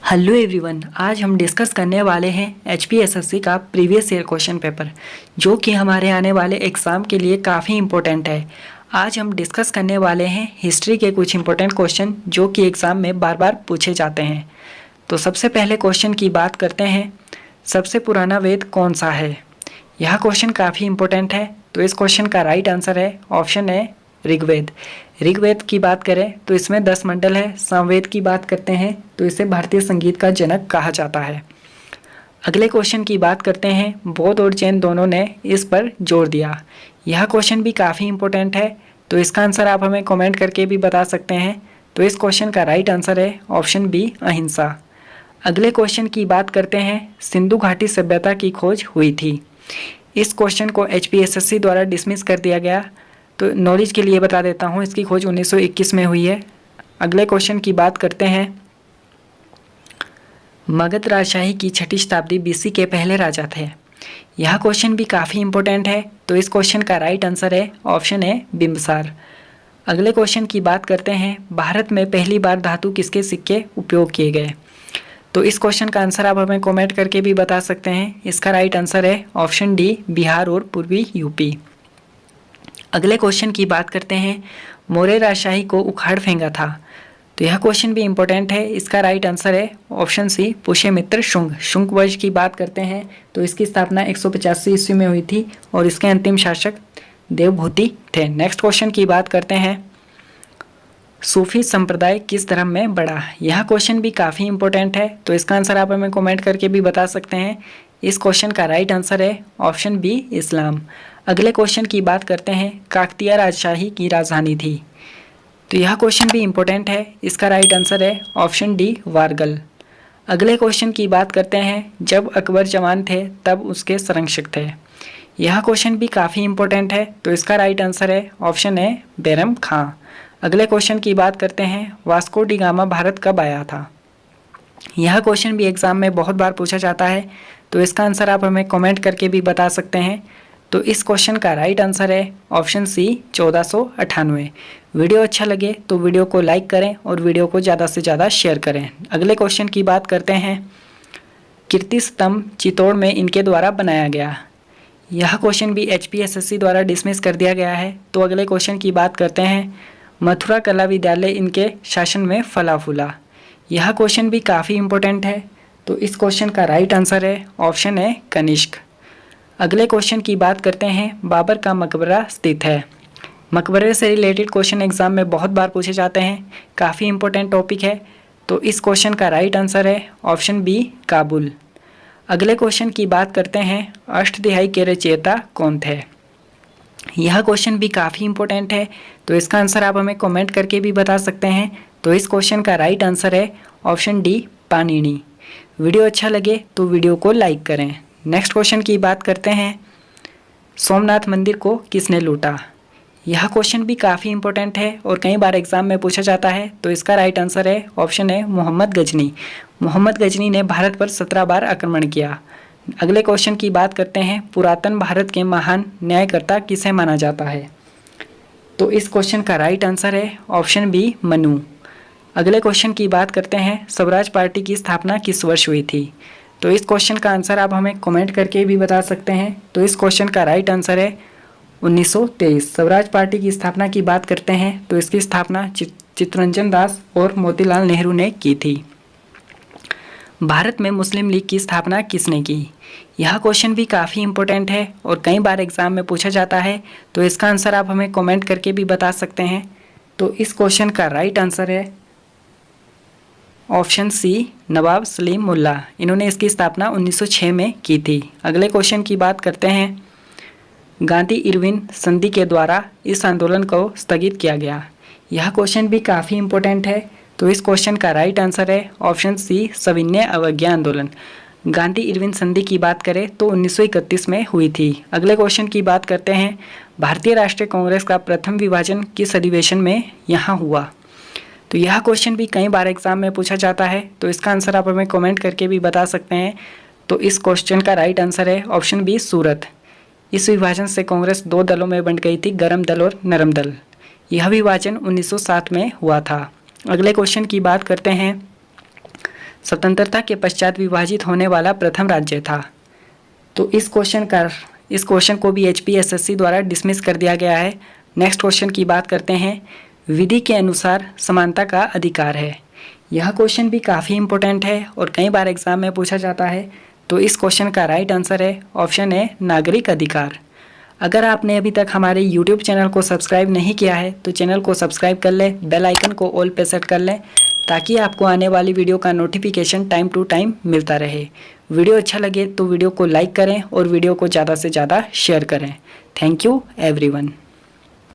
Hello everyone, आज हम discuss करने वाले हैं एचपीएसएससी का प्रीवियस ईयर क्वेश्चन पेपर जो कि हमारे आने वाले एग्ज़ाम के लिए काफ़ी इम्पोर्टेंट है। आज हम डिस्कस करने वाले हैं हिस्ट्री के कुछ इम्पोर्टेंट क्वेश्चन जो कि एग्ज़ाम में बार बार पूछे जाते हैं। तो सबसे पहले क्वेश्चन की बात करते हैं, सबसे पुराना वेद कौन सा है। यह क्वेश्चन काफ़ी इम्पोर्टेंट है। तो इस क्वेश्चन का राइट आंसर है ऑप्शन है ऋग्वेद। ऋग्वेद की बात करें तो इसमें 10 मंडल है। सामवेद की बात करते हैं तो इसे भारतीय संगीत का जनक कहा जाता है। अगले क्वेश्चन की बात करते हैं, बौद्ध और जैन दोनों ने इस पर जोर दिया। यह क्वेश्चन भी काफ़ी इम्पोर्टेंट है। तो इसका आंसर आप हमें कमेंट करके भी बता सकते हैं। तो इस क्वेश्चन का राइट आंसर है ऑप्शन बी अहिंसा। अगले क्वेश्चन की बात करते हैं, सिंधु घाटी सभ्यता की खोज हुई थी। इस क्वेश्चन को एचपीएसएससी द्वारा डिसमिस कर दिया गया। तो नॉलेज के लिए बता देता हूँ, इसकी खोज 1921 में हुई है। अगले क्वेश्चन की बात करते हैं, मगध राजशाही की 6ठी शताब्दी बीसी के पहले राजा थे। यह क्वेश्चन भी काफ़ी इंपॉर्टेंट है। तो इस क्वेश्चन का राइट आंसर है ऑप्शन है बिंबिसार। अगले क्वेश्चन की बात करते हैं, भारत में पहली बार धातु किसके सिक्के उपयोग किए गए। तो इस क्वेश्चन का आंसर आप हमें कमेंट करके भी बता सकते हैं। इसका राइट आंसर है ऑप्शन डी बिहार और पूर्वी यूपी। अगले क्वेश्चन की बात करते हैं, मौर्य राजशाही को उखाड़ फेंका था। तो यह क्वेश्चन भी इंपॉर्टेंट है। इसका राइट आंसर है ऑप्शन सी पुष्यमित्र शुंग। शुंग वंश की बात करते हैं तो इसकी स्थापना 185 ईस्वी में हुई थी और इसके अंतिम शासक देवभूति थे। नेक्स्ट क्वेश्चन की बात करते हैं, सूफी संप्रदाय किस धर्म में बढ़ा। यह क्वेश्चन भी काफ़ी इंपॉर्टेंट है। तो इसका आंसर आप हमें कमेंट करके भी बता सकते हैं। इस क्वेश्चन का राइट आंसर है ऑप्शन बी इस्लाम। अगले क्वेश्चन की बात करते हैं, काकतीय राजशाही की राजधानी थी। तो यह क्वेश्चन भी इंपॉर्टेंट है। इसका राइट आंसर है ऑप्शन डी वारगल। अगले क्वेश्चन की बात करते हैं, जब अकबर जवान थे तब उसके संरक्षक थे। यह क्वेश्चन भी काफ़ी इंपॉर्टेंट है। तो इसका राइट आंसर है ऑप्शन है बैरम खां। अगले क्वेश्चन की बात करते हैं, वास्को डी गामा भारत कब आया था। यह क्वेश्चन भी एग्जाम में बहुत बार पूछा जाता है। तो इसका आंसर आप हमें कमेंट करके भी बता सकते हैं। तो इस क्वेश्चन का राइट आंसर है ऑप्शन सी 1498। वीडियो अच्छा लगे तो वीडियो को लाइक करें और वीडियो को ज़्यादा से ज़्यादा शेयर करें। अगले क्वेश्चन की बात करते हैं, कीर्ति स्तंभ चित्तौड़ में इनके द्वारा बनाया गया। यह क्वेश्चन भी एचपीएसएससी द्वारा डिसमिस कर दिया गया है। तो अगले क्वेश्चन की बात करते हैं, मथुरा कला विद्यालय इनके शासन में फला फूला। यह क्वेश्चन भी काफ़ी इंपॉर्टेंट है। तो इस क्वेश्चन का राइट आंसर है ऑप्शन है कनिष्क। अगले क्वेश्चन की बात करते हैं, बाबर का मकबरा स्थित है। मकबरे से रिलेटेड क्वेश्चन एग्जाम में बहुत बार पूछे जाते हैं, काफ़ी इंपॉर्टेंट टॉपिक है। तो इस क्वेश्चन का राइट आंसर है ऑप्शन बी काबुल। अगले क्वेश्चन की बात करते हैं, अष्टतिहाई के रचयिता कौन थे। यह क्वेश्चन भी काफ़ी इंपॉर्टेंट है। तो इसका आंसर आप हमें कमेंट करके भी बता सकते हैं। तो इस क्वेश्चन का राइट आंसर है ऑप्शन डी पाणिनि। वीडियो अच्छा लगे तो वीडियो को लाइक करें। नेक्स्ट क्वेश्चन की बात करते हैं, सोमनाथ मंदिर को किसने लूटा। यह क्वेश्चन भी काफ़ी इंपॉर्टेंट है और कई बार एग्जाम में पूछा जाता है। तो इसका राइट आंसर है ऑप्शन है मोहम्मद गजनी। मोहम्मद गजनी ने भारत पर 17 बार आक्रमण किया। अगले क्वेश्चन की बात करते हैं, पुरातन भारत के महान न्यायकर्ता किसे माना जाता है। तो इस क्वेश्चन का राइट आंसर है ऑप्शन बी मनु। अगले क्वेश्चन की बात करते हैं, स्वराज पार्टी की स्थापना किस वर्ष हुई थी। तो इस क्वेश्चन का आंसर आप हमें कमेंट करके भी बता सकते हैं। तो इस क्वेश्चन का राइट आंसर है 1923। स्वराज पार्टी की स्थापना की बात करते हैं तो इसकी स्थापना चित्तरंजन दास और मोतीलाल नेहरू ने की थी। भारत में मुस्लिम लीग की स्थापना किसने की। यह क्वेश्चन भी काफ़ी इंपॉर्टेंट है और कई बार एग्जाम में पूछा जाता है। तो इसका आंसर आप हमें कमेंट करके भी बता सकते हैं। तो इस क्वेश्चन का राइट आंसर है ऑप्शन सी नवाब सलीम मुल्ला। इन्होंने इसकी स्थापना 1906 में की थी। अगले क्वेश्चन की बात करते हैं, गांधी इरविन संधि के द्वारा इस आंदोलन को स्थगित किया गया। यह क्वेश्चन भी काफ़ी इंपॉर्टेंट है। तो इस क्वेश्चन का राइट आंसर है ऑप्शन सी सविनय अवज्ञा आंदोलन। गांधी इरविन संधि की बात करें तो 1931 में हुई थी। अगले क्वेश्चन की बात करते हैं, भारतीय राष्ट्रीय कांग्रेस का प्रथम विभाजन किस अधिवेशन में यहाँ हुआ। तो यह क्वेश्चन भी कई बार एग्जाम में पूछा जाता है। तो इसका आंसर आप हमें कमेंट करके भी बता सकते हैं। तो इस क्वेश्चन का राइट आंसर है ऑप्शन बी सूरत। इस विभाजन से कांग्रेस 2 दलों में बंट गई थी, गर्म दल और नरम दल। यह विभाजन 1907 में हुआ था। अगले क्वेश्चन की बात करते हैं, स्वतंत्रता के पश्चात विभाजित होने वाला प्रथम राज्य था। तो इस क्वेश्चन को भी HPSSC द्वारा डिसमिस कर दिया गया है। नेक्स्ट क्वेश्चन की बात करते हैं, विधि के अनुसार समानता का अधिकार है। यह क्वेश्चन भी काफ़ी इंपॉर्टेंट है और कई बार एग्जाम में पूछा जाता है। तो इस क्वेश्चन का राइट आंसर है ऑप्शन ए नागरिक अधिकार। अगर आपने अभी तक हमारे YouTube चैनल को सब्सक्राइब नहीं किया है तो चैनल को सब्सक्राइब कर लें, बेल आइकन को ऑल पे सेट कर लें ताकि आपको आने वाली वीडियो का नोटिफिकेशन टाइम टू टाइम मिलता रहे। वीडियो अच्छा लगे तो वीडियो को लाइक करें और वीडियो को ज़्यादा से ज़्यादा शेयर करें। Thank you everyone.